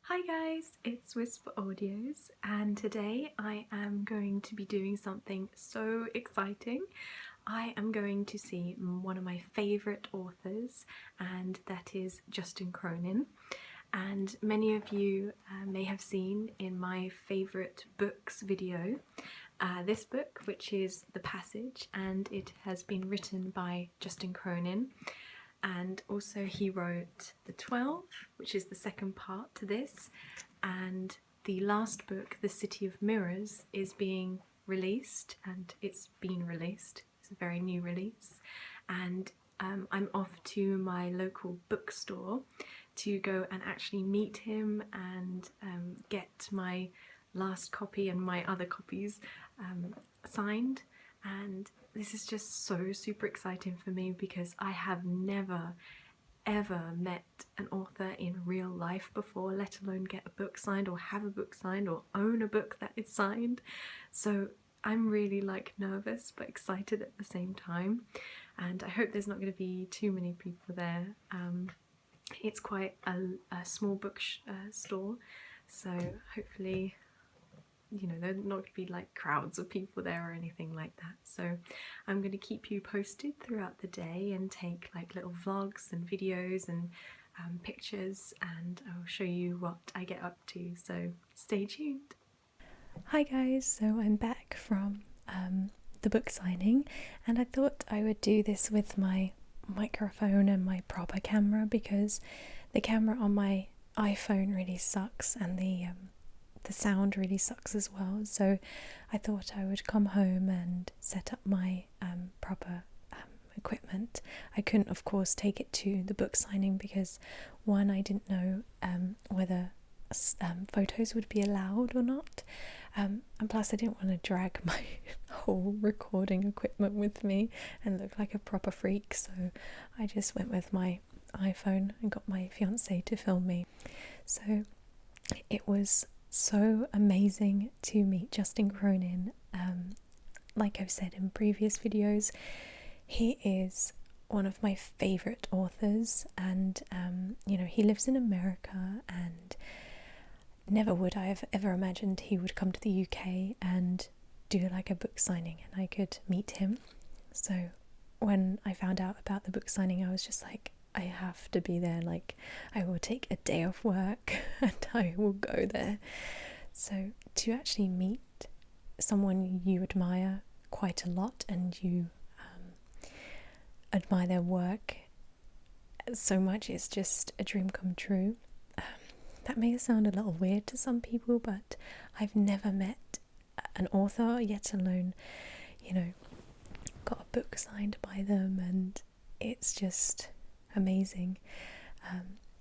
Hi guys, it's Whisper Audios, and today I am going to be doing something so exciting. I am going to see one of my favourite authors, and that is Justin Cronin. And many of you may have seen in my favourite books video this book, which is The Passage, and it has been written by Justin Cronin. And also he wrote The 12, which is the second part to this, and the last book, The City of Mirrors, is being released, and it's been released. It's a very new release, and I'm off to my local bookstore to go and actually meet him and get my last copy and my other copies signed. And this is just so super exciting for me because I have never ever met an author in real life before, let alone get a book signed or have a book signed or own a book that is signed. So I'm really nervous but excited at the same time, and I hope there's not going to be too many people there. It's quite a small book store, so hopefully there's not going to be crowds of people there or anything like that. So I'm going to keep you posted throughout the day and take little vlogs and videos and pictures, and I'll show you what I get up to, so stay tuned. Hi guys, so I'm back from the book signing, and I thought I would do this with my microphone and my proper camera because the camera on my iPhone really sucks, and the sound really sucks as well. So I thought I would come home and set up my proper equipment. I couldn't of course take it to the book signing because one, I didn't know whether photos would be allowed or not, and plus I didn't want to drag my whole recording equipment with me and look like a proper freak, so I just went with my iPhone and got my fiance to film me. So it was so amazing to meet Justin Cronin. Like I've said in previous videos, he is one of my favourite authors, and he lives in America, and never would I have ever imagined he would come to the UK and do a book signing and I could meet him. So when I found out about the book signing, I was just like, I have to be there. I will take a day off work and I will go there. So to actually meet someone you admire quite a lot and you admire their work so much, it's just a dream come true. That may sound a little weird to some people, but I've never met an author, yet alone got a book signed by them, and it's just amazing.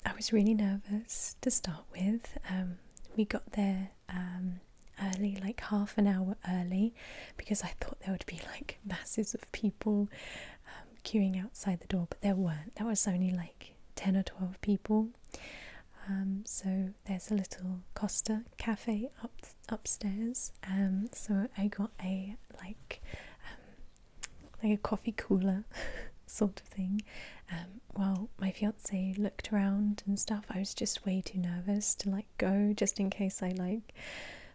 I was really nervous to start with. We got there early, half an hour early, because I thought there would be masses of people queuing outside the door, but there weren't. There was only 10 or 12 people. So there's a little Costa cafe upstairs. So I got a a coffee cooler sort of thing. While my fiance looked around and stuff, I was just way too nervous to go, just in case I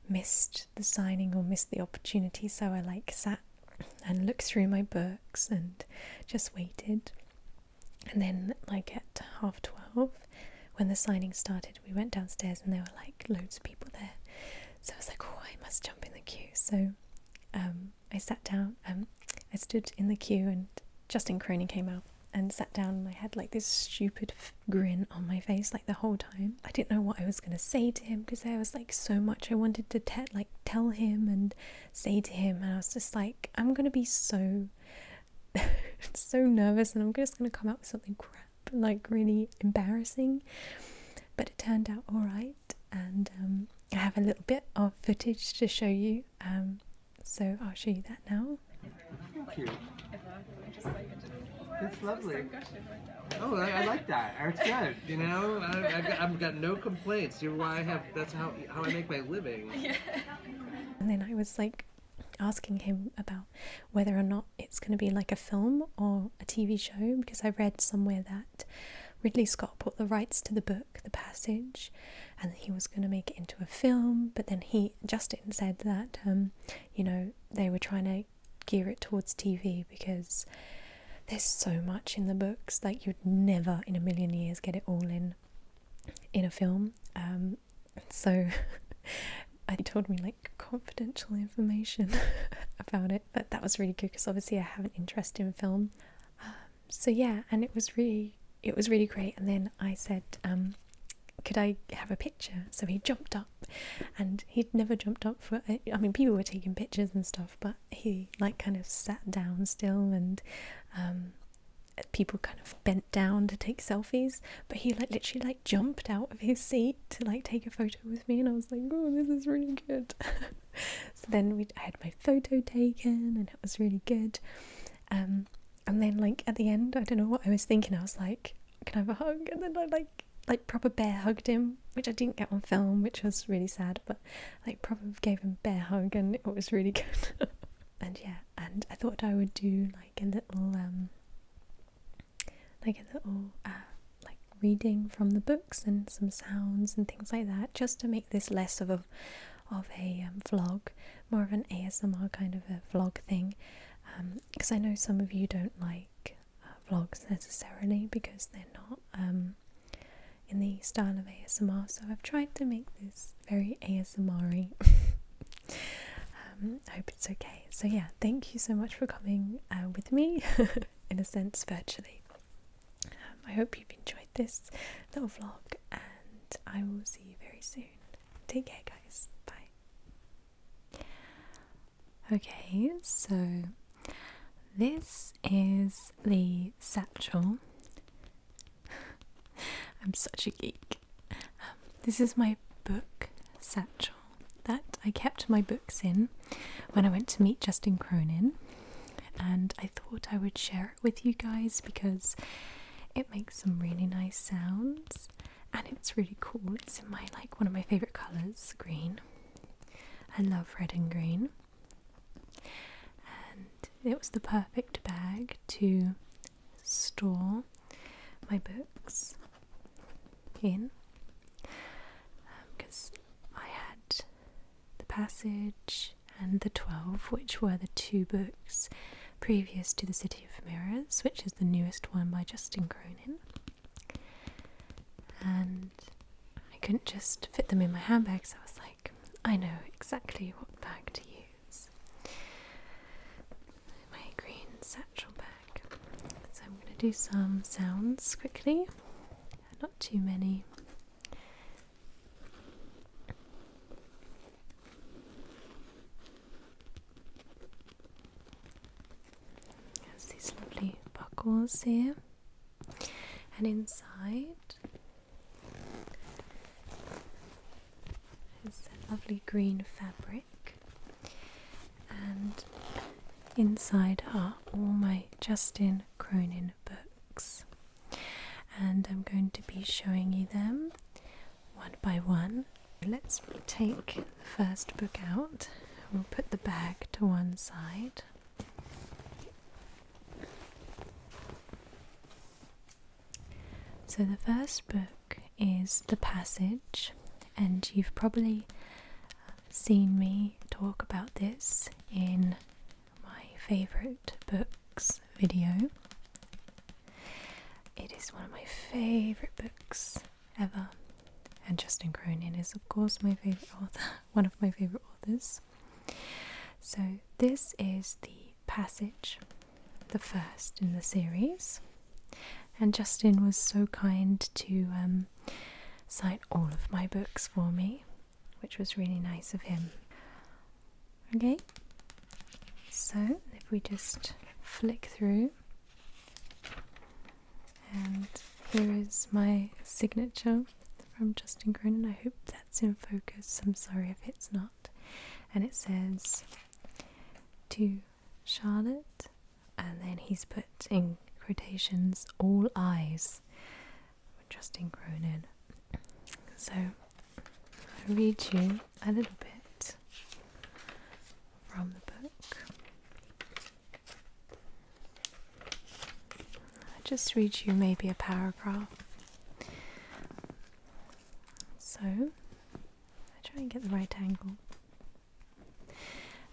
missed the signing or missed the opportunity. So I sat and looked through my books and just waited. And then at 12:30, when the signing started, we went downstairs and there were loads of people there. So I was like, oh, I must jump in the queue. So I sat down. I stood in the queue, and Justin Cronin came out and sat down, and I had this stupid grin on my face the whole time. I didn't know what I was going to say to him because there was so much I wanted to tell him and say to him, and I was just I'm going to be so so nervous, and I'm just going to come out with something crap, really embarrassing. But it turned out all right, and I have a little bit of footage to show you, so I'll show you that now. Thank you. That's lovely. Oh, I like that. Art's good. I've got no complaints. You're why I have. That's how I make my living. Yeah. And then I was asking him about whether or not it's going to be a film or a TV show, because I read somewhere that Ridley Scott bought the rights to the book The Passage, and he was going to make it into a film, but then Justin said that they were trying to gear it towards TV because there's so much in the books, like you'd never in a million years get it all in a film. So he told me like confidential information about it, but that was really good because obviously I have an interest in film. So yeah, and it was really great. And then I said, could I have a picture? So he jumped up, and he'd never jumped up for, I mean, people were taking pictures and stuff, but he like kind of sat down still, and people kind of bent down to take selfies, but he like literally like jumped out of his seat to like take a photo with me, and I was like, oh, this is really good. So then I had my photo taken, and it was really good. And then like at the end, I don't know what I was thinking, I was like, can I have a hug? And then I like proper bear hugged him, which I didn't get on film, which was really sad, but like proper gave him a bear hug, and it was really good. And yeah, and I thought I would do like a little like reading from the books and some sounds and things like that, just to make this less of a vlog, more of an ASMR kind of a vlog thing, because I know some of you don't like vlogs necessarily because they're not in the style of ASMR, so I've tried to make this very ASMR-y. I hope it's okay. So yeah, thank you so much for coming with me, in a sense, virtually. I hope you've enjoyed this little vlog, and I will see you very soon. Take care, guys. Bye. Okay, so this is the satchel. I'm such a geek. This is my book satchel that I kept my books in when I went to meet Justin Cronin, and I thought I would share it with you guys because it makes some really nice sounds and it's really cool. It's in my one of my favourite colours, green. I love red and green, and it was the perfect bag to store my books in, because I had The Passage and The 12, which were the two books previous to The City of Mirrors, which is the newest one by Justin Cronin, and I couldn't just fit them in my handbag, so I was like, I know exactly what bag to use. My green satchel bag. So I'm going to do some sounds quickly. Not too many. There's these lovely buckles here, and inside is a lovely green fabric, and inside are all my Justin Cronin books. And I'm going to be showing you them one by one. Let's take the first book out. We'll put the bag to one side. So the first book is The Passage, and you've probably seen me talk about this in my favourite books video. It is one of my favourite books ever, and Justin Cronin is of course my favourite author, one of my favourite authors. So this is The Passage, the first in the series, and Justin was so kind to sign all of my books for me, which was really nice of him. Okay, so if we just flick through, and here is my signature from Justin Cronin. I hope that's in focus. I'm sorry if it's not. And it says, to Charlotte, and then he's put in quotations, all eyes, Justin Cronin. So I'll read you a little bit from the book. I'll just read you maybe a paragraph. So, I try and get the right angle.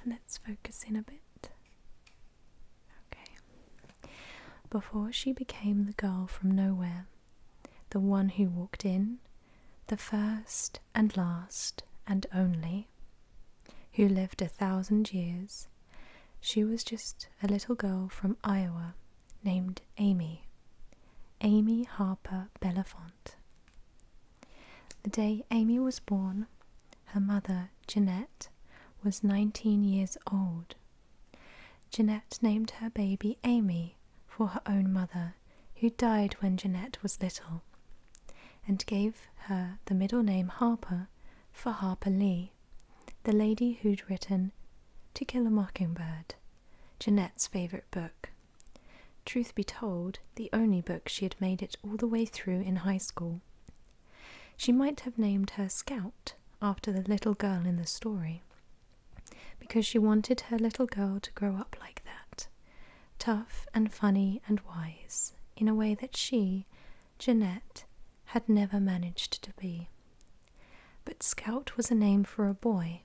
And let's focus in a bit. Okay. Before she became the girl from nowhere, the one who walked in, the first and last and only, who lived 1,000 years, she was just a little girl from Iowa named Amy Harper Belafonte. The day Amy was born, her mother, Jeanette, was 19 years old. Jeanette named her baby Amy for her own mother, who died when Jeanette was little, and gave her the middle name Harper for Harper Lee, the lady who'd written To Kill a Mockingbird, Jeanette's favourite book. Truth be told, the only book she had made it all the way through in high school. She might have named her Scout after the little girl in the story, because she wanted her little girl to grow up like that, tough and funny and wise, in a way that she, Jeanette, had never managed to be. But Scout was a name for a boy,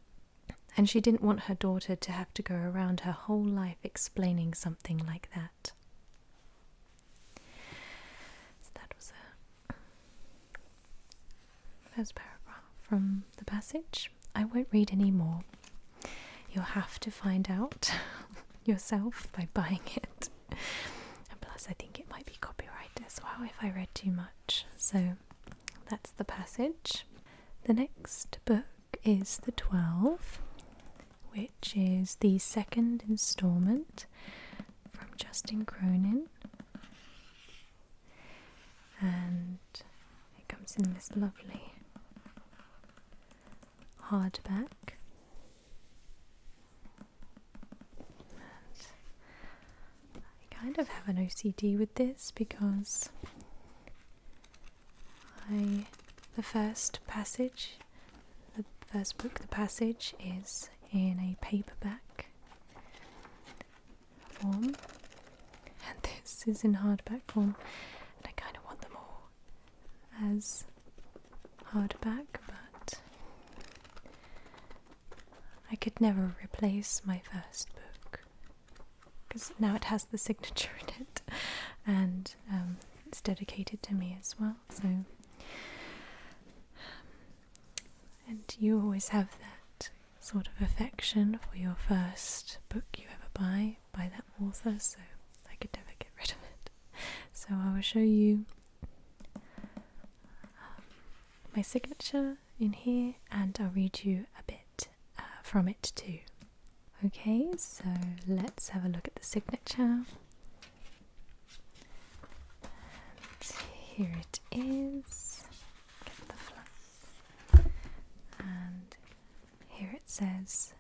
and she didn't want her daughter to have to go around her whole life explaining something like that. So that was a first paragraph from the passage. I won't read any more. You'll have to find out yourself by buying it. And plus I think it might be copyright as well if I read too much. So that's the passage. The next book is The 12, which is the second instalment from Justin Cronin. And it comes in this lovely hardback. I kind of have an OCD with this because the first book, the passage is in a paperback form, and this is in hardback form, and I kind of want them all as hardback, but I could never replace my first book because now it has the signature in it, and it's dedicated to me as well. So, and you always have that sort of affection for your first book you ever buy by that author, so I could never get rid of it. So I will show you my signature in here, and I'll read you a bit from it too. Okay, so let's have a look at the signature. And here it is. Get the flap. And here it says,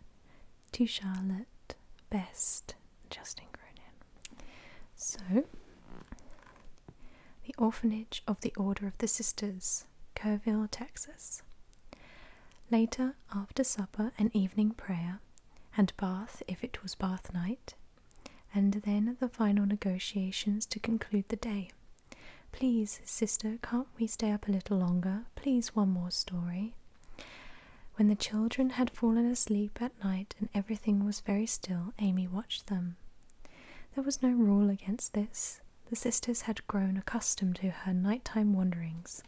To Charlotte, Best, Justin Cronin. So, the Orphanage of the Order of the Sisters, Kerrville, Texas. Later, after supper and evening prayer, and bath if it was bath night, and then the final negotiations to conclude the day. Please, sister, can't we stay up a little longer? Please, one more story. When the children had fallen asleep at night and everything was very still, Amy watched them. There was no rule against this. The sisters had grown accustomed to her nighttime wanderings.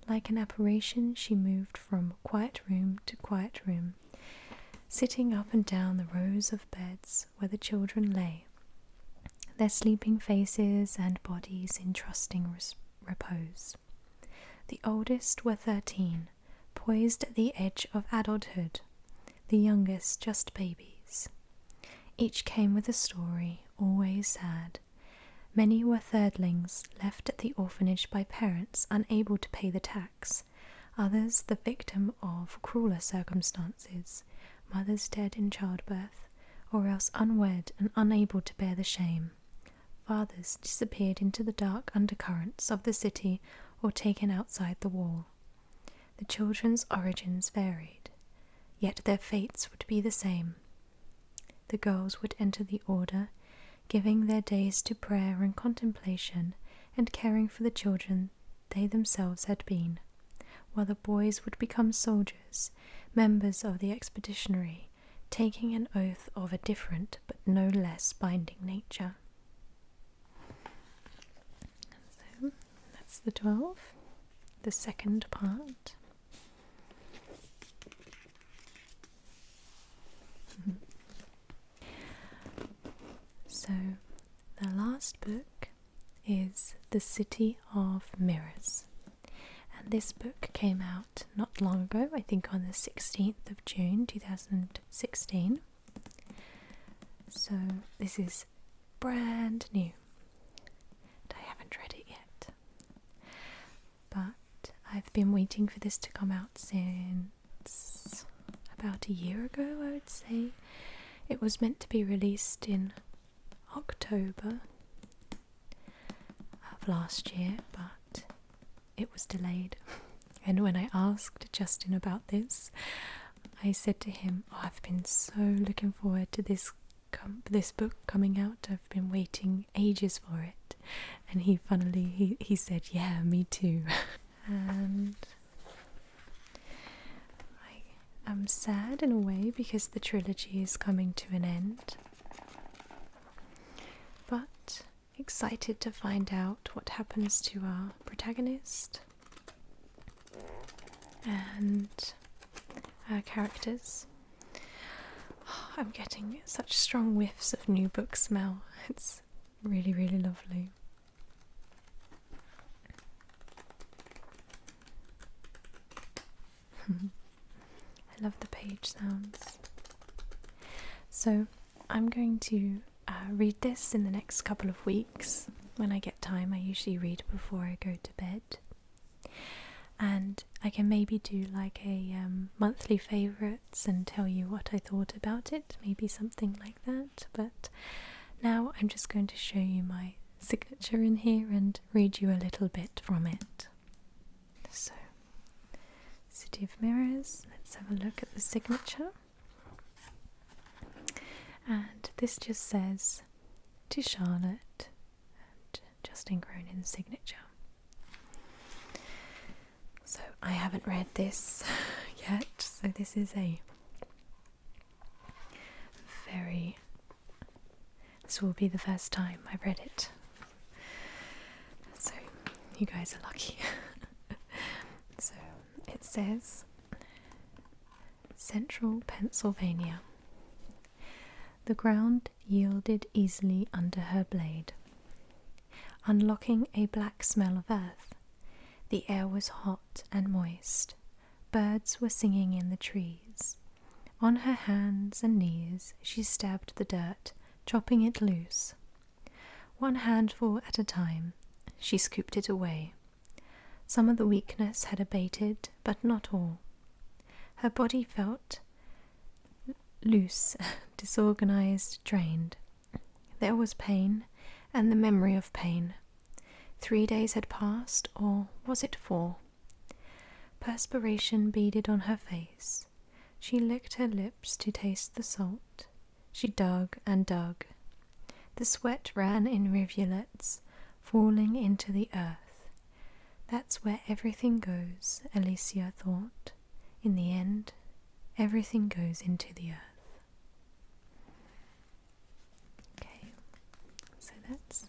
Like an apparition, she moved from quiet room to quiet room, sitting up and down the rows of beds where the children lay, their sleeping faces and bodies in trusting repose. The oldest were 13, poised at the edge of adulthood, the youngest just babies. Each came with a story, always sad. Many were thirdlings left at the orphanage by parents unable to pay the tax, others the victim of crueler circumstances, mothers dead in childbirth, or else unwed and unable to bear the shame. Fathers disappeared into the dark undercurrents of the city or taken outside the wall. The children's origins varied, yet their fates would be the same. The girls would enter the order, giving their days to prayer and contemplation and caring for the children they themselves had been, while the boys would become soldiers, members of the expeditionary, taking an oath of a different but no less binding nature. So that's the 12, the second part. So the last book is The City of Mirrors. And this book came out not long ago, I think on the 16th of June 2016. So this is brand new. And I haven't read it yet. But I've been waiting for this to come out since about a year ago, I would say. It was meant to be released in October of last year, but it was delayed. And when I asked Justin about this, I said to him, "Oh, I've been so looking forward to this book coming out. I've been waiting ages for it." And he said, "Yeah, me too." And I'm sad in a way because the trilogy is coming to an end, but excited to find out what happens to our protagonist and our characters. I'm getting such strong whiffs of new book smell. It's really, really lovely. I love the page sounds. So I'm going to read this in the next couple of weeks. When I get time, I usually read before I go to bed. And I can maybe do like a monthly favourites and tell you what I thought about it, maybe something like that. But now I'm just going to show you my signature in here and read you a little bit from it. So, City of Mirrors, let's have a look at the signature. And this just says, to Charlotte, and Justin Cronin's signature. So I haven't read this yet, so this is this will be the first time I've read it. So you guys are lucky. So it says, Central Pennsylvania. The ground yielded easily under her blade, unlocking a black smell of earth. The air was hot and moist. Birds were singing in the trees. On her hands and knees she stabbed the dirt, chopping it loose. One handful at a time, she scooped it away. Some of the weakness had abated, but not all. Her body felt loose, disorganized, drained. There was pain, and the memory of pain. 3 days had passed, or was it 4? Perspiration beaded on her face. She licked her lips to taste the salt. She dug and dug. The sweat ran in rivulets, falling into the earth. That's where everything goes, Alicia thought. In the end, everything goes into the earth. Okay, so that's